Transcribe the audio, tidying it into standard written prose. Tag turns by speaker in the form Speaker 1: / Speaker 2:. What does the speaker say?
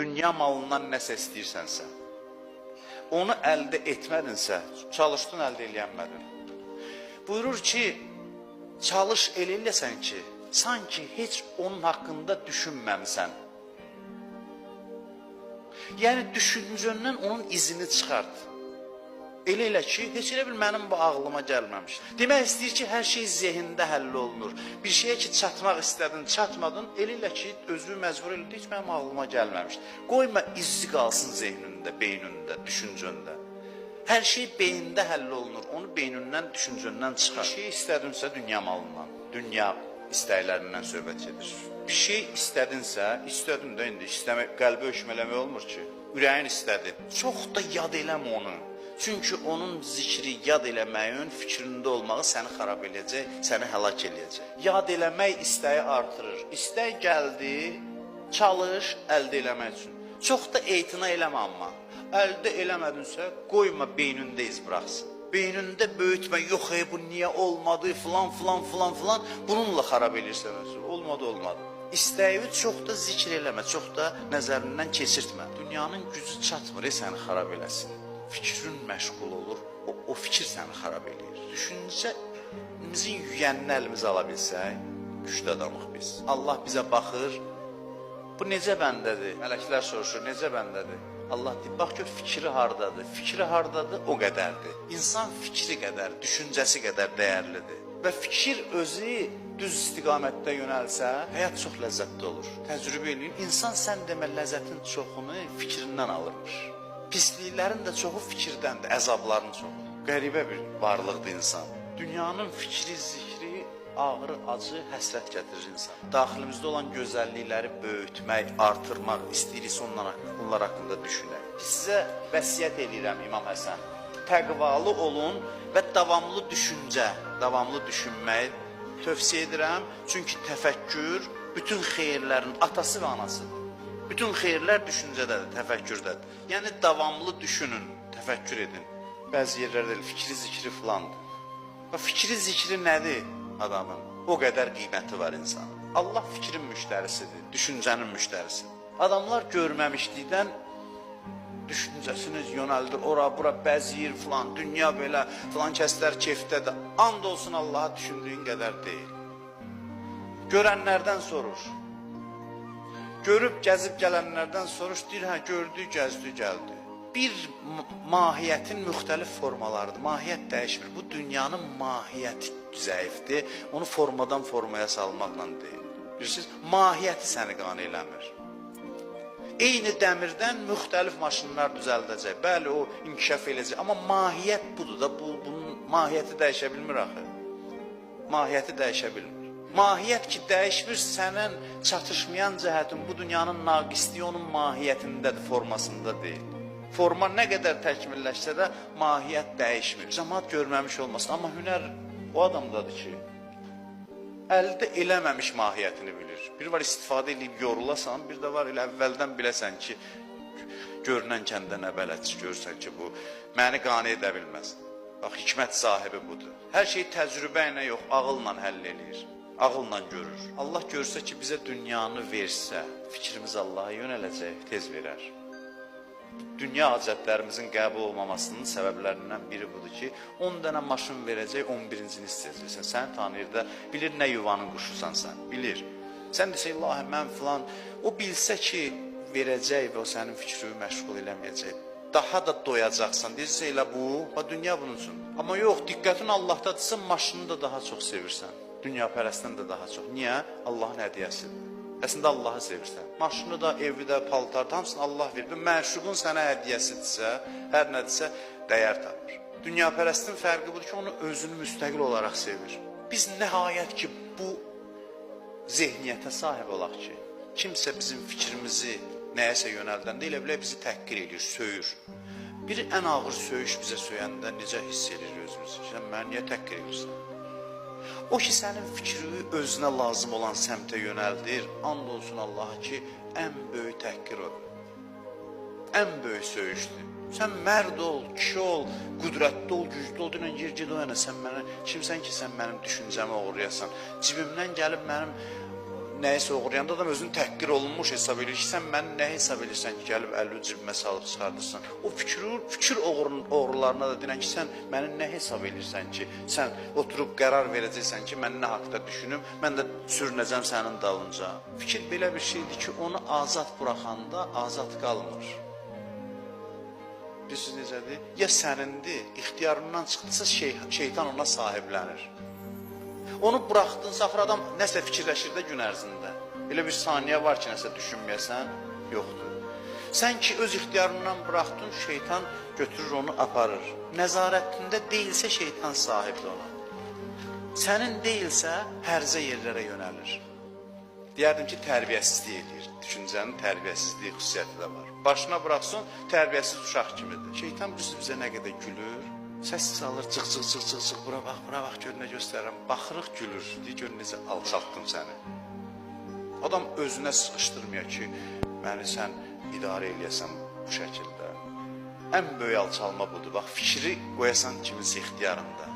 Speaker 1: Dünya malından nəsə istəyirsənsə, onu əldə etmədinsə, çalışdın, əldə eləyənmədin. Buyurur ki, çalış eləsən ki, sanki heç onun haqqında düşünməmsən. Yəni, düşüncəndən onun izini çıxart. Elə ki, heç elə bil mənim bu ağlıma gəlməmiş. Demək istəyir ki, hər şey zehində həll olunur. Bir şeyə ki, çatmaq istədin, çatmadın, elə ki, özü məcbur elədi, heç mənim ağlıma gəlməmiş. Qoyma, izi qalsın zehnində, beynində, düşüncəndə. Hər şey beyində həll olunur, onu beynindən, düşüncəndən çıxar. Bir şey istədinsə dünya malından, dünya istəklərindən söhbət edir. Bir şey istədinsə, istədin də indi, qəlbi hökmələmək olmur ki, ürəyin istədi. Çox da yad eləmə onu. Çünki onun zikri yad eləməyin fikrində olmağı səni xarab eləyəcək, səni həlak eləyəcək. Yad eləmək istəyi artırır. İstək gəldi, çalış əldə eləmək üçün. Çox da etina eləmə amma. Əldə eləmədinsə, qoyma beynində iz buraxsın. Beynində böyütmə, yox bu niyə olmadı, filan, bununla xarab eləyirsən özü. Olmadı. İstəyi çox da zikr eləmə, çox da nəzərindən keçirtmə. Dünyanın gücü çatmır, səni xarab eləsin. Fikrin məşğul olur, o fikir səni xarab eləyir. Düşüncəmizin yüyənini əlimizə ala bilsək, güclü adamıq biz. Allah bizə baxır, bu necə bəndədir? Mələklər soruşur, necə bəndədir? Allah deyir, bax gör fikri hardadır? Fikri hardadır? O qədərdir. İnsan fikri qədər, düşüncəsi qədər dəyərlidir. Və fikir özü düz istiqamətdə yönəlsə, həyat çox ləzzətli olur. Təcrübə eləyin, insan sən demə ləzzətin çoxunu fikrindən alırmış. Pisliklərin də çoxu fikirdəndir, əzabların çoxu. Qəribə bir varlıqdır insan. Dünyanın fikri, zikri, ağrı, acı, həsrət gətirir insan. Daxilimizdə olan gözəllikləri böyütmək, artırmaq istəyirsə onlar haqqında düşünək. Sizə vəsiyyət edirəm İmam Həsən. Təqvalı olun və davamlı düşünmək tövsiyə edirəm. Çünki təfəkkür bütün xeyirlərin atası və anasıdır. Bütün xeyirlər düşüncədədir, təfəkkürdədir. Yəni, davamlı düşünün, təfəkkür edin. Bəzi yerlərdə fikri, zikri filandır. Fikri, zikri nədir adamın? O qədər qiyməti var insan. Allah fikrin müştərisidir, düşüncənin müştərisidir. Adamlar görməmişlikdən düşüncəsini yönəldir, ora, bura bəziyir filan, dünya belə, filan kəslər keyfdədir. And olsun Allaha düşündüyün qədər deyil. Görənlərdən sorur. Görüb, gəzib gələnlərdən soruş, deyir, gördü, gəzdi, gəldi. Bir mahiyyətin müxtəlif formalarıdır. Mahiyyət dəyişmir. Bu dünyanın mahiyyəti zəifdir. Onu formadan formaya salmaqla deyil. Bilirsiniz, mahiyyəti səni qane eləmir. Eyni dəmirdən müxtəlif maşınlar düzəldəcək. Bəli, o inkişaf eləyəcək. Amma mahiyyət budur da, bunun mahiyyəti dəyişə bilmir axı. Mahiyyəti dəyişə bilmir. Mahiyyət ki, dəyişmir, sənin çatışmayan cəhətin, bu dünyanın naqisliyi onun mahiyyətindədir, formasında deyil. Forma nə qədər təkmilləşsə də mahiyyət dəyişmir. Cəmaat görməmiş olmasın, amma hünər o adamdadır ki, əldə eləməmiş mahiyyətini bilir. Bir var istifadə edib yorulasan, bir də var elə əvvəldən biləsən ki, görünən kəndə nə bələdçi görsən ki, bu məni qane edə bilməz. Bax, hikmət sahibi budur. Hər şey təcrübə ilə yox, ağılla həll eləyir. Ağılla görür. Allah görsə ki, bizə dünyanı versə, fikrimiz Allaha yönələcək, tez verər. Dünya hacətlərimizin qəbul olmamasının səbəblərindən biri budur ki, 10 dənə maşın verəcək, 11-cini istəyəcəksən. Səni tanıyır da, bilir nə yuvanın quşusan sən, bilir. Sən desə, ilahi, mən filan, o bilsə ki, verəcək və o sənin fikrini məşğul eləməyəcək. Daha da doyacaqsan, deyirsə elə bu, dünya bunun üçün. Amma yox, diqqətin Allahdadırsa, maşını da daha çox sevirsən. Dünyapərəstdən də daha çox. Niyə? Allahın hədiyyəsidir. Əslində Allahı sevirsən. Maşını da, evi də, paltarda, hamısını Allah verir. Məşuqun sənə hədiyyəsidirsə, hər nədirsə, dəyər tapır. Dünyapərəstin fərqi budur ki, onu özünü müstəqil olaraq sevir. Biz nəhayət ki, bu zehniyyətə sahib olaq ki, kimsə bizim fikrimizi nəyəsə yönəldəndə elə bilə bizi təhqir edir, söyür. Bir ən ağır söyüş bizə söyəndə necə hiss edir özümüzü? Sən mənə niyə təhqir edirsən? O ki, sənin fikri özünə lazım olan səmtə yönəldir, and olsun Allaha ki, ən böyük təhqir odur. Ən böyük söyüşdür. Sən mərd ol, kişi ol, qüdrətli ol, güclü ol, dünən yer ged o yana, sən mənə, kimsən ki, sən mənim düşüncəmi oğurlayasan, cibimdən gəlib mənim nəyisə oğurlayanda adam özünü təhqir olunmuş hesab edir ki, sən məni nə hesab edirsən ki, gəlib əlini cibimə salıb çıxardırsan. O fikir oğrularına da deyirən ki, sən məni nə hesab edirsən ki, sən oturub qərar verəcəksən ki, mən nə haqda düşünüm, mən də sürünəcəm sənin dalınca. Fikir belə bir şeydir ki, onu azad buraxanda azad qalmır. Bilirsiniz necədir? Ya sənindir, ixtiyarından çıxdısa şeytan ona sahiblənir. Onu buraxdınsa, axır adam nəsə fikirləşir də gün ərzində. Elə bir saniyə var ki, nəsə düşünməyəsən, yoxdur. Sən ki, öz ixtiyarından buraxdın, şeytan götürür onu, aparır. Nəzarətində deyilsə, şeytan sahibdir ona. Sənin deyilsə, hərzə yerlərə yönəlir. Deyərdim ki, tərbiyəsizlik edir. Düşüncənin tərbiyəsizliyi xüsusiyyəti də var. Başına buraxsın, tərbiyəsiz uşaq kimidir. Şeytan bizə nə qədər gülür, səssiz alır, cıq, bura bax, gör nə göstərirəm. Baxırıq, gülür, deyir, gör necə alçaltdım səni. Adam özünə sıxışdırmıyor ki, məni sən idarə eləyəsən bu şəkildə. Ən böyük alçalma budur. Bax, fikri qoyasan kiminsə ixtiyarında.